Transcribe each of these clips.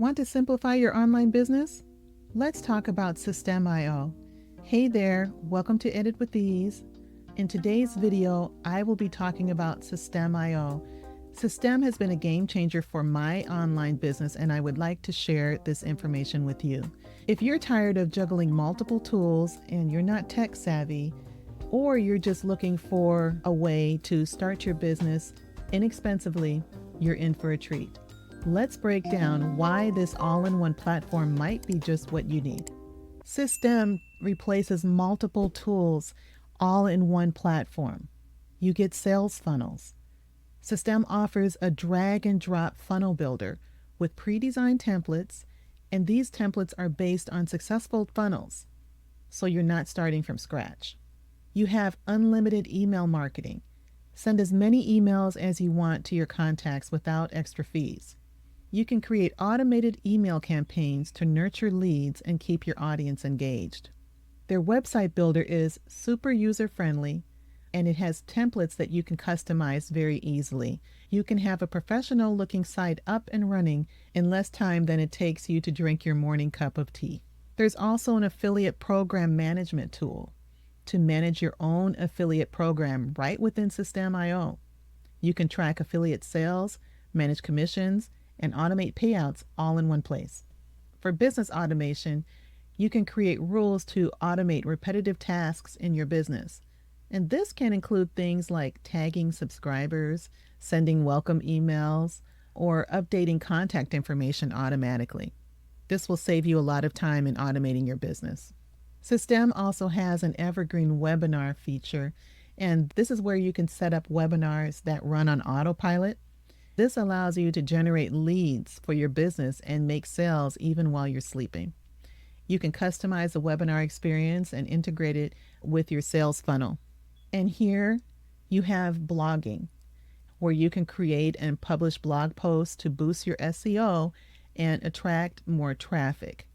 Want to simplify your online business? Let's talk about Systeme. Hey there, welcome to Edit with Ease. In today's video, I will be talking about Systeme. Systeme has been a game changer for my online business, and I would like to share this information with you. If you're tired of juggling multiple tools and you're not tech savvy, or you're just looking for a way to start your business inexpensively, you're in for a treat. Let's break down why this all-in-one platform might be just what you need. Systeme replaces multiple tools all in one platform. You get sales funnels. Systeme offers a drag and drop funnel builder with pre-designed templates, and these templates are based on successful funnels, so you're not starting from scratch. You have unlimited email marketing. Send as many emails as you want to your contacts without extra fees. You can create automated email campaigns to nurture leads and keep your audience engaged. Their website builder is super user-friendly, and it has templates that you can customize very easily. You can have a professional-looking site up and running in less time than it takes you to drink your morning cup of tea. There's also an affiliate program management tool to manage your own affiliate program right within Systeme. You can track affiliate sales, manage commissions, and automate payouts all in one place. For business automation, you can create rules to automate repetitive tasks in your business. And this can include things like tagging subscribers, sending welcome emails, or updating contact information automatically. This will save you a lot of time in automating your business. Systeme also has an evergreen webinar feature, and this is where you can set up webinars that run on autopilot. This allows you to generate leads for your business and make sales even while you're sleeping. You can customize the webinar experience and integrate it with your sales funnel. And here you have blogging, where you can create and publish blog posts to boost your SEO and attract more traffic.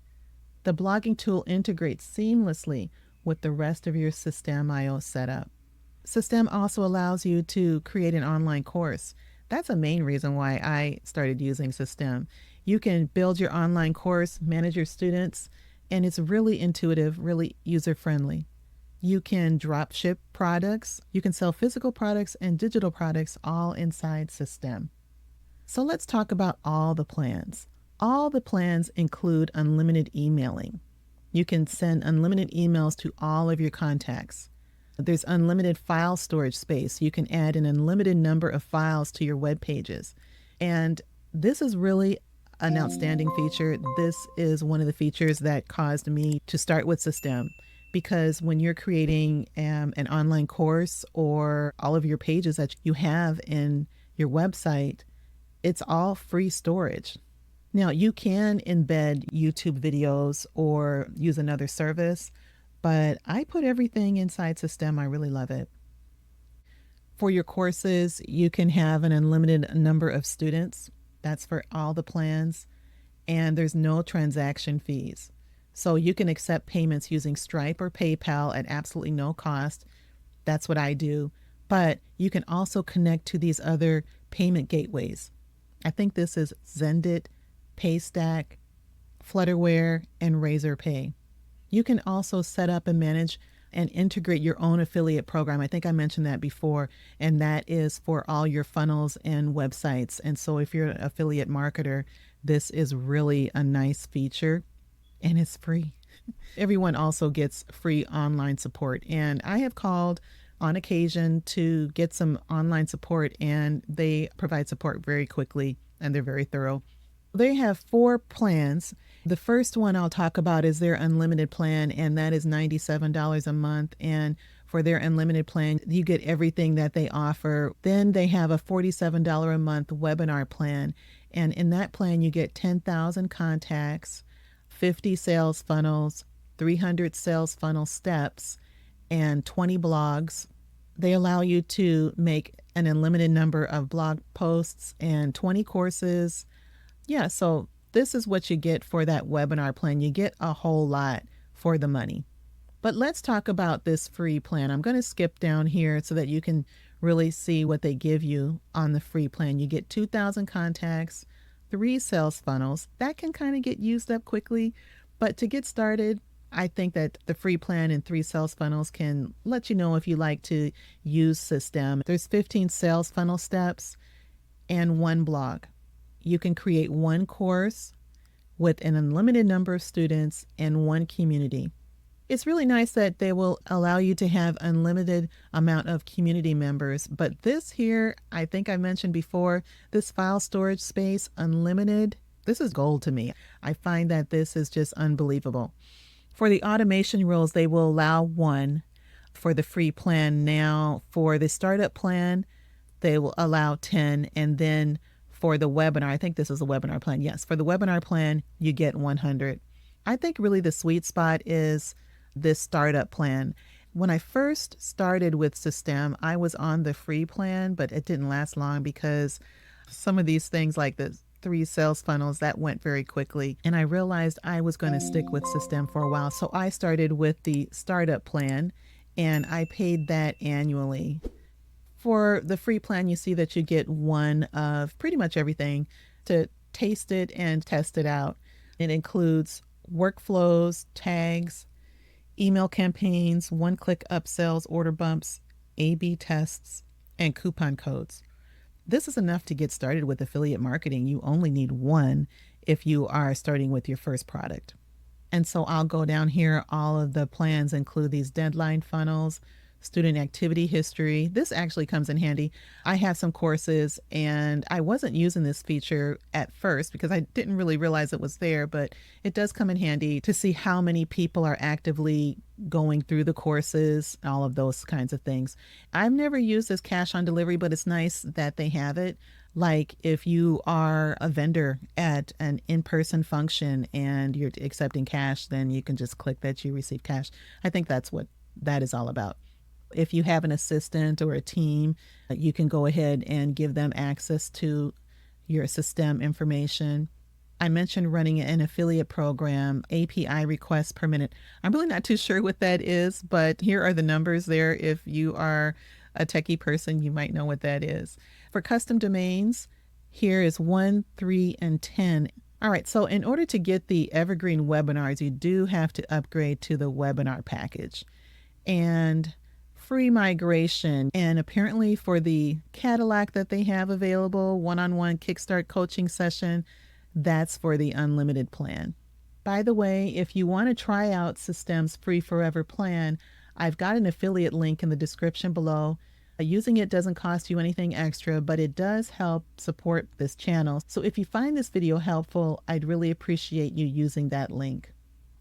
The blogging tool integrates seamlessly with the rest of your Systeme setup. Systeme also allows you to create an online course. That's a main reason why I started using Systeme. You can build your online course, manage your students, and it's really intuitive, really user-friendly. You can drop ship products. You can sell physical products and digital products all inside Systeme. So let's talk about all the plans. All the plans include unlimited emailing. You can send unlimited emails to all of your contacts. There's unlimited file storage space. You can add an unlimited number of files to your web pages. And this is really an outstanding feature. This is one of the features that caused me to start with Systeme, because when you're creating an online course or all of your pages that you have in your website, it's all free storage. Now, you can embed YouTube videos or use another service, but I put everything inside Systeme. I really love it. For your courses, you can have an unlimited number of students. That's for all the plans, and there's no transaction fees. So you can accept payments using Stripe or PayPal at absolutely no cost. That's what I do. But you can also connect to these other payment gateways. I think this is Zendit, Paystack, Flutterware, and Razorpay. You can also set up and manage and integrate your own affiliate program. I think I mentioned that before, and that is for all your funnels and websites. And so if you're an affiliate marketer, this is really a nice feature. And it's free. Everyone also gets free online support. And I have called on occasion to get some online support, and they provide support very quickly, and they're very thorough. They have 4 plans. The first one I'll talk about is their unlimited plan, and that is $97 a month. And for their unlimited plan, you get everything that they offer. Then they have a $47 a month webinar plan. And in that plan, you get 10,000 contacts, 50 sales funnels, 300 sales funnel steps, and 20 blogs. They allow you to make an unlimited number of blog posts and 20 courses. Yeah, so this is what you get for that webinar plan. You get a whole lot for the money. But let's talk about this free plan. I'm going to skip down here so that you can really see what they give you on the free plan. You get 2,000 contacts, 3 sales funnels. That can kind of get used up quickly, but to get started, I think that the free plan and 3 sales funnels can let you know if you like to use Systeme. There's 15 sales funnel steps and 1 blog. You can create 1 course with an unlimited number of students and 1 community. It's really nice that they will allow you to have unlimited amount of community members, but this here, I think I mentioned before, this file storage space, unlimited, this is gold to me. I find that this is just unbelievable. For the automation rules, they will allow 1 for the free plan. Now, for the startup plan, they will allow 10, and then for the webinar, I think this is a webinar plan. Yes, for the webinar plan, you get 100. I think really the sweet spot is this startup plan. When I first started with Systeme, I was on the free plan, but it didn't last long because some of these things like the 3 sales funnels, that went very quickly. And I realized I was going to stick with Systeme for a while. So I started with the startup plan and I paid that annually. For the free plan, you see that you get 1 of pretty much everything to taste it and test it out. It includes workflows, tags, email campaigns, one-click upsells, order bumps, A/B tests, and coupon codes. This is enough to get started with affiliate marketing. You only need 1 if you are starting with your first product. And so I'll go down here. All of the plans include these deadline funnels, student activity history. This actually comes in handy. I have some courses and I wasn't using this feature at first because I didn't really realize it was there, but it does come in handy to see how many people are actively going through the courses, all of those kinds of things. I've never used this cash on delivery, but it's nice that they have it. Like if you are a vendor at an in-person function and you're accepting cash, then you can just click that you receive cash. I think that's what that is all about. If you have an assistant or a team, you can go ahead and give them access to your Systeme information. I mentioned running an affiliate program, API requests per minute. I'm really not too sure what that is, but here are the numbers there. If you are a techie person, you might know what that is. For custom domains, here is 1, 3, and 10. All right, so in order to get the evergreen webinars, you do have to upgrade to the webinar package. And free migration, and apparently for the Cadillac that they have available, one-on-one kickstart coaching session, that's for the unlimited plan. By the way, if you want to try out Systeme's free forever plan, I've got an affiliate link in the description below. Using it doesn't cost you anything extra, but it does help support this channel. So if you find this video helpful, I'd really appreciate you using that link.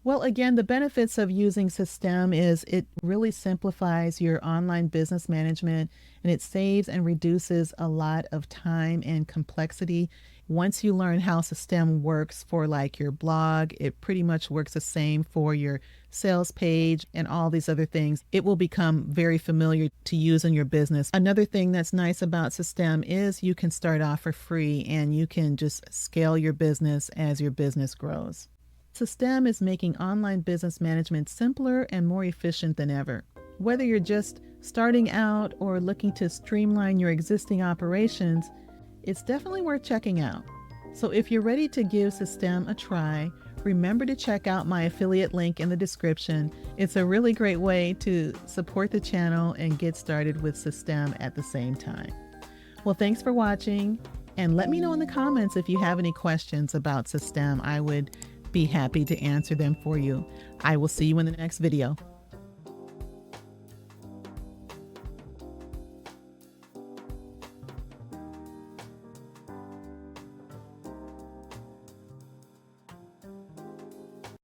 Well, again, the benefits of using Systeme is it really simplifies your online business management and it saves and reduces a lot of time and complexity. Once you learn how Systeme works for like your blog, it pretty much works the same for your sales page and all these other things. It will become very familiar to use in your business. Another thing that's nice about Systeme is you can start off for free and you can just scale your business as your business grows. Systeme is making online business management simpler and more efficient than ever. Whether you're just starting out or looking to streamline your existing operations, it's definitely worth checking out. So if you're ready to give Systeme a try, remember to check out my affiliate link in the description. It's a really great way to support the channel and get started with Systeme at the same time. Well, thanks for watching, and let me know in the comments if you have any questions about Systeme. I would be happy to answer them for you. I will see you in the next video.